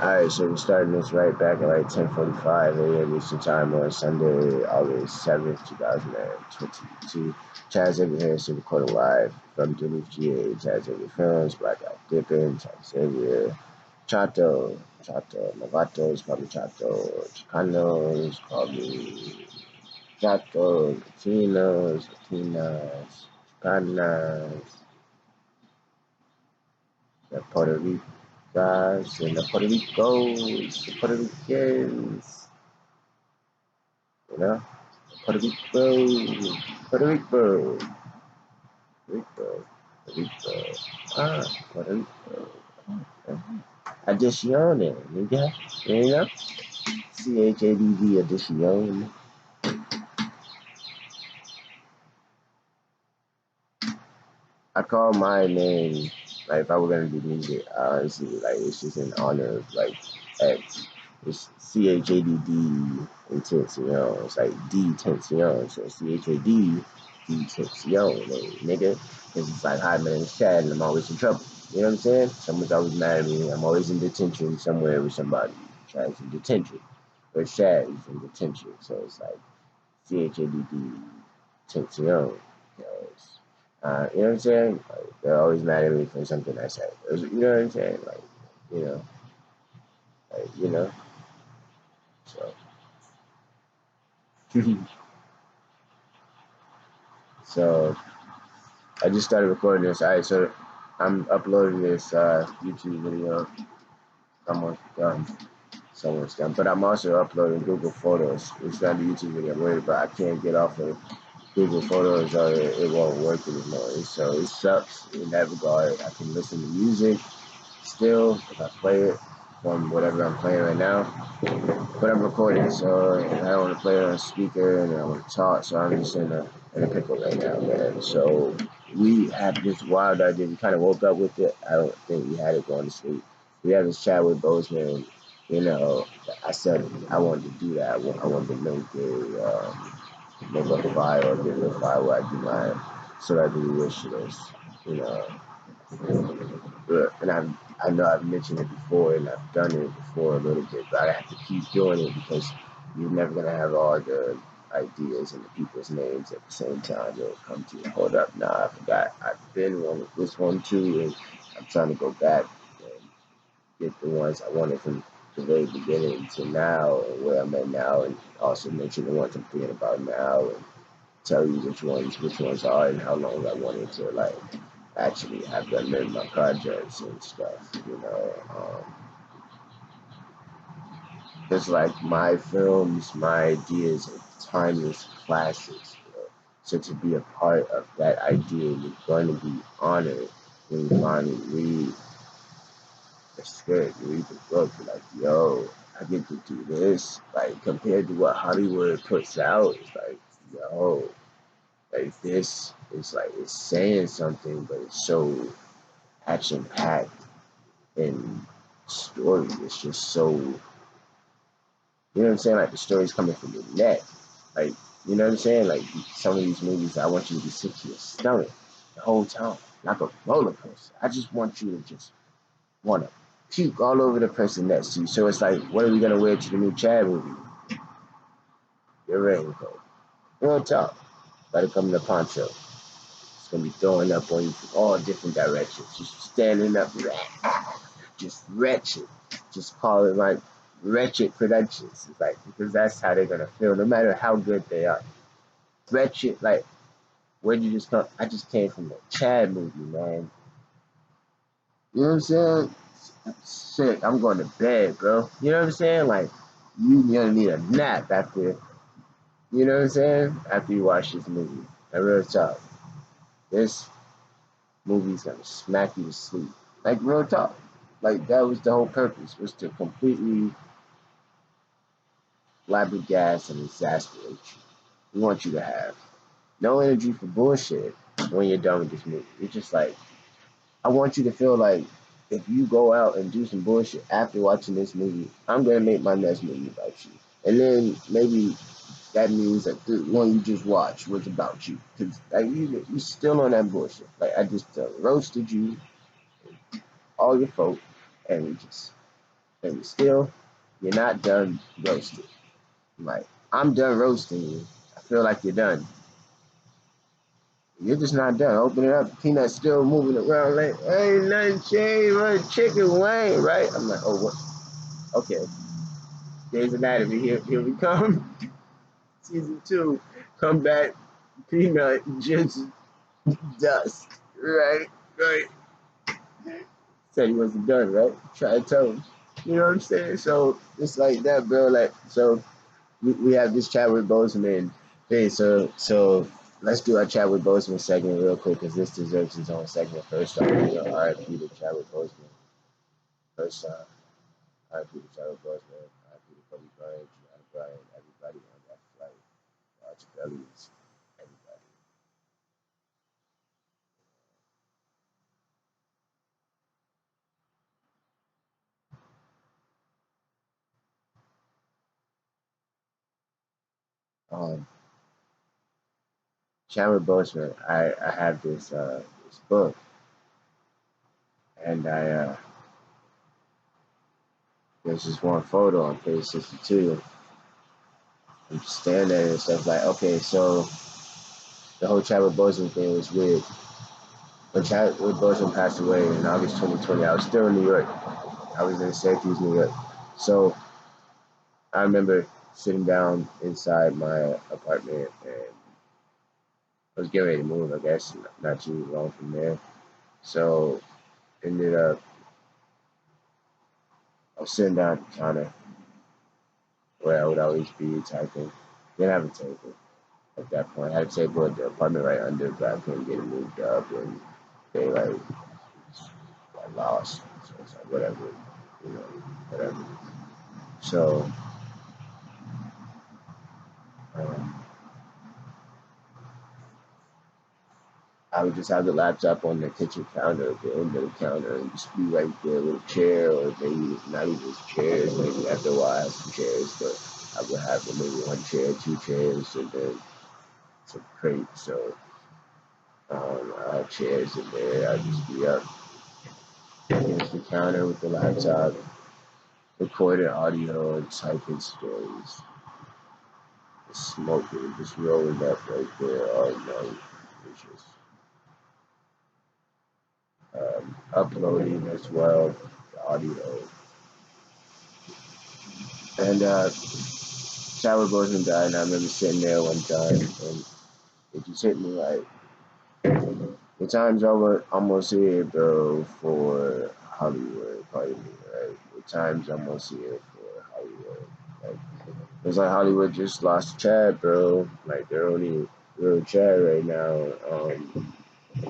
Alright, so we're starting this right back at like 10:45 a.m. Eastern Time on Sunday, August 7th, 2022. Chaz Xavier Harrison recording live from Duluth, GA. Chaz Xavier Films, Black Eyed Dippin', Chaz Xavier, Chato, Novatos, call me Chato, Chicanos, call me Chato, Latinas, Chicanas, the Puerto Ricans and the Puerto Ricos, the Puerto Ricans, you know, Puerto Rico, Puerto Rico, Rico, Rico, Puerto Rico. Addizione, nigga, you know, CHADD addizione. I call my name, like if I were gonna do music, honestly, like it's just in honor of like X. It's CHADD Intención. It's like D Tension. So CHAD D Tension, nigga. Because it's like, hi, man, it's Chad, and I'm always in trouble. You know what I'm saying? Someone's always mad at me. I'm always in detention somewhere with somebody. Chad's in detention. But Chad is in detention. So it's like CHADD Tension. You know what I'm saying? Like, they're always mad at me for something I said. You know what I'm saying? You know, you know. So, so I just started recording this. Alright, so I'm uploading this YouTube video. Someone's done, but I'm also uploading Google Photos. It's not a YouTube video. I'm worried about I can't get off of Google Photos or it won't work anymore. So it sucks in that regard. I can listen to music still if I play it from whatever I'm playing right now. But I'm recording, so I don't want to play it on a speaker and I want to talk, so I'm just in a pickle right now, man. So we had this wild idea. We kind of woke up with it. I don't think we had it going to sleep. We had this chat with Bozeman. You know, I said I wanted to do that. I wanted to make a file or get a file where I do my celebrity wish list. You know, and I know I've mentioned it before and I've done it before a little bit, but I have to keep doing it because you're never gonna have all the ideas and the people's names at the same time. It'll come to you. Hold up, nah, I forgot. I've been on this one too, and I'm trying to go back and get the ones I wanted from the very beginning to now and where I'm at now, and also mention the ones I'm thinking about now and tell you which ones are and how long I wanted to like actually have them in my projects and stuff, you know. It's like my films, my ideas are timeless classics, you know. So to be a part of that idea, you're going to be honored when you finally read the script, you read the book, you're like, yo, I get to do this. Like compared to what Hollywood puts out, it's like, yo, like this is like it's saying something, but it's so action packed and story is just so, you know what I'm saying? Like the story's coming from your neck. Like, you know what I'm saying? Like some of these movies, I want you to be sick to your stomach the whole time, like a roller coaster. I just want you to just want to puke all over the person next to you. So it's like, what are we gonna wear to the new Chad movie? Your raincoat. Real talk. Gotta come in the poncho. It's gonna be throwing up on you from all different directions. Just standing up, just wretched. Just call it like wretched productions. It's like because that's how they're gonna feel, no matter how good they are. Wretched, like where'd you just come? I just came from a Chad movie, man. You know what I'm saying? Sick. I'm going to bed, bro. You know what I'm saying? Like you're gonna need a nap after. You know what I'm saying? After you watch this movie, I real talk. This movie's gonna smack you to sleep. Like real talk. Like that was the whole purpose, was to completely flabbergast and exasperate you. We want you to have no energy for bullshit when you're done with this movie. It's just like, I want you to feel like if you go out and do some bullshit after watching this movie, I'm going to make my next movie about you. And then maybe that means that the one you just watched was about you. Because like, you still on that bullshit. Like, I just roasted you, all your folk, and we just And still, you're not done roasting. I'm like, I'm done roasting you. I feel like you're done. You're just not done. Open it up. Peanut's still moving around like, ain't nothing changed. But chicken wing, right? I'm like, oh, what? Okay. Grey's Anatomy. Here we come. Season 2. Come back. Peanut just dust. Right? Right. Said he wasn't done, right? Try to tell him. You know what I'm saying? So it's like that, bro. Like, so we have this chat with Bozeman. Hey, so let's do our chat with Bozeman segment real quick because this deserves its own segment. First off, RIP to chat with Bozeman. First off, RIP to chat with Bozeman. RIP to Kobe Bryant, Gianna Bryant, everybody on that flight. Arch Bellies, everybody. Um, chat with Bozeman. I have this book, and there's this one photo on page 62. I'm just standing there and stuff like, okay, so the whole Chadwick Boseman thing was weird. When Chadwick Boseman passed away in August 2020, I was still in New York. I was in Syracuse, New York. So I remember sitting down inside my apartment and I was getting ready to move, I guess, not too long from there. So ended up, I was sitting down at the counter where I would always be typing. Didn't have a table at that point. I had a table at the apartment right under, but I couldn't get it moved up and they like got lost. So it's like whatever, whatever. So um, I would just have the laptop on the kitchen counter at the end of the counter and just be right there with a chair or maybe not even chairs. Maybe after a while I had some chairs, but I would have maybe one chair, two chairs, and then some crates. So I had chairs in there. I'd just be up against the counter with the laptop, recording audio and typing stories. Just smoking, just rolling up right there all night. It's just uploading as well, the audio. And Shower Bozeman died, and I remember sitting there one time, and it just hit me like, the time's almost here, bro, for Hollywood, pardon me, right? The time's almost here for Hollywood. Like, it's like Hollywood just lost Chad, bro. Like, they're only real Chad right now.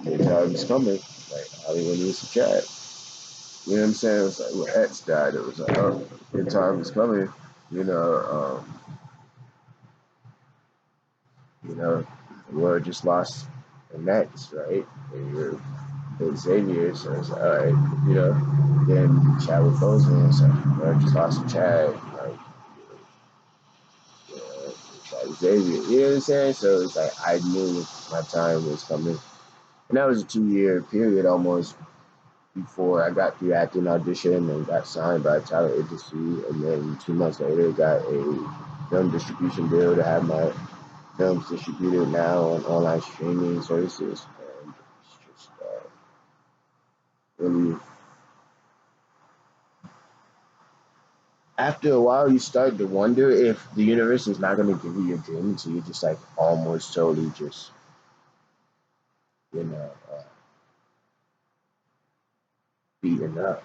The time's coming. Like, Hollywood needs a Chad. You know what I'm saying? It was like when X died, it was like, oh, your time is coming. You know, the world just lost an X, right? And you're Xavier, so it's like, all right, Then Chadwick Boseman, so the world just lost a Chad, like, you know, Chad Xavier. You know what I'm saying? So it's like I knew my time was coming, and that was a 2 year period almost before I got the acting audition and got signed by Tyler Agency, and then 2 months later got a film distribution deal to have my films distributed now on online streaming services. And it's just really, after a while, you start to wonder if the universe is not going to give you your dream until you're just like almost totally just, you know, beaten up.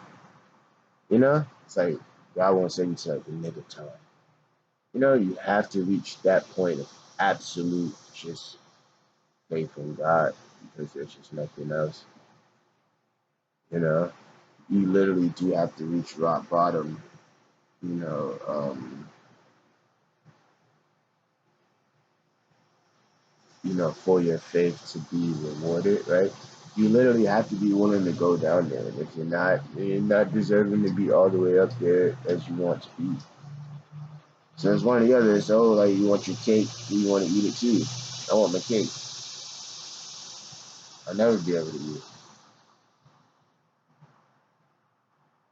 It's like God won't send you to like the nick of time. You have to reach that point of absolute just faith in God because there's just nothing else. You know, you literally do have to reach rock bottom. You know, for your faith to be rewarded, right? You literally have to be willing to go down there. And if you're not deserving to be all the way up there as you want to be. So it's one or the other. It's like you want your cake, you want to eat it too. I want my cake. I'll never be able to eat it.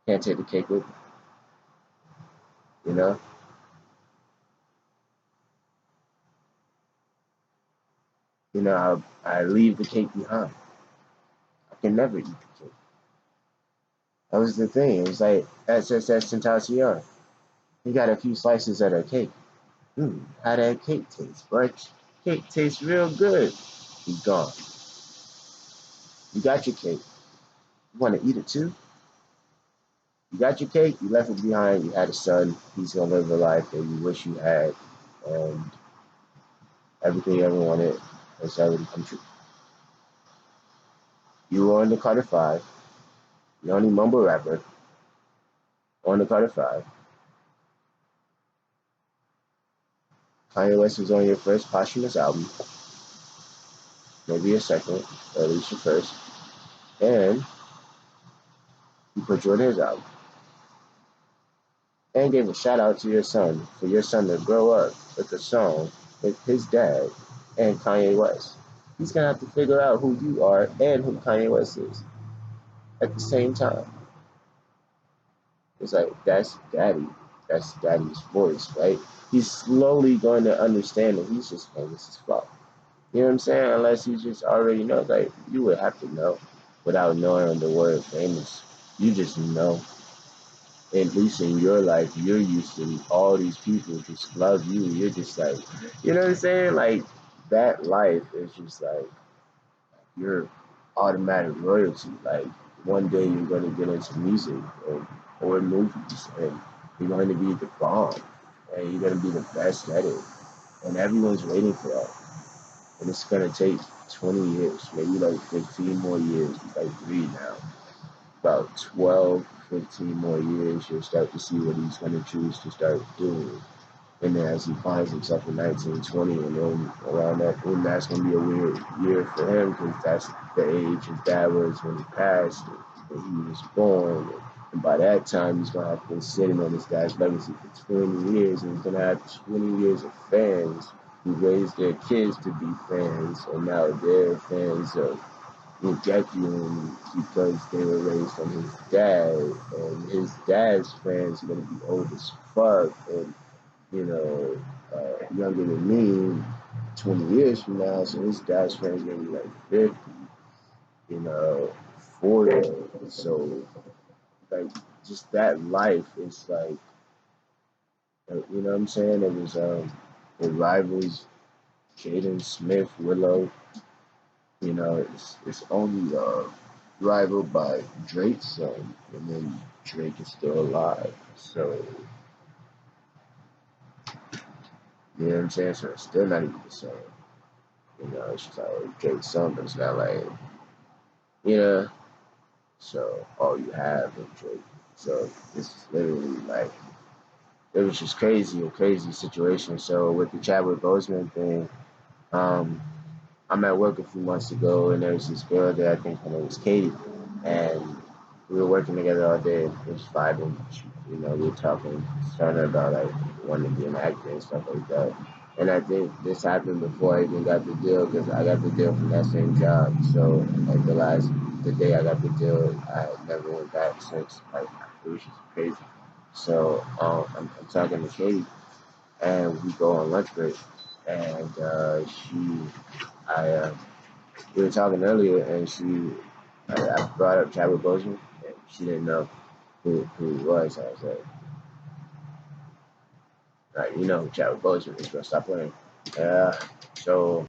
Can't take the cake with me. You know, I leave the cake behind. I can never eat the cake. That was the thing. It was like SSS Tentacion. He got a few slices of that cake. How that cake taste, but cake tastes real good. He's gone. You got your cake. You want to eat it too? You got your cake. You left it behind. You had a son. He's gonna live a life that you wish you had, and everything you ever wanted has already come true. You were on the Carter Five. The only mumble rapper on the Carter Five. Kanye West was on your first posthumous album, maybe your second, or at least your first, and you put you on his album. And gave a shout out to your son for your son to grow up with a song with his dad and Kanye West. He's gonna have to figure out who you are and who Kanye West is at the same time. It's like that's daddy's voice, right? He's slowly going to understand that he's just famous as fuck. You know what I'm saying? Unless he just already knows, like you would have to know without knowing the word famous. You just know, at least in your life, you're used to all these people just love you. You're just like, you know what I'm saying? Like that life is just like you're automatic royalty. Like one day you're going to get into music or movies, and you're going to be the bomb, and you're going to be the best at it, and everyone's waiting for that. And it's going to take 20 years, maybe like 15 more years. It's like 3 now. About 12, 15 more years, you'll start to see what he's going to choose to start doing. And then as he finds himself in 1920, and then around that, and that's going to be a weird year for him because that's the age his dad was when he passed, and he was born. And by that time, he's going to have been sitting on his dad's legacy for 20 years, and he's going to have 20 years of fans who raised their kids to be fans, and now they're fans of Ngekum because they were raised on his dad, and his dad's fans are going to be old as fuck, and you know, younger than me 20 years from now, so his dad's friends gonna be like 50, you know, 40. So, like, just that life is you know what I'm saying? It was, the rivals, Jaden Smith, Willow, it's only, rivaled by Drake's son, and then Drake is still alive. So, you know what I'm saying? So it's still not even the same. It's just like Drake's son, but it's not like, you know, so all you have is Drake. So this is literally like, it was just crazy, a crazy situation. So with the Chadwick Boseman thing, um, I'm at work a few months ago, and there was this girl there, I think her name was Katie, and we were working together all day. It was vibing, we were talking, telling her about like wanting to be an actor and stuff like that. And I think this happened before I even got the deal because I got the deal from that same job. So like the day I got the deal, I never went back since. Like it was just crazy. So I'm talking to Katie, and we go on lunch break, and I we were talking earlier, and I brought up Chadwick Boseman, and she didn't know who he was. I was like, you know who Chadwick Boseman is, bro. Stop playing. Yeah. So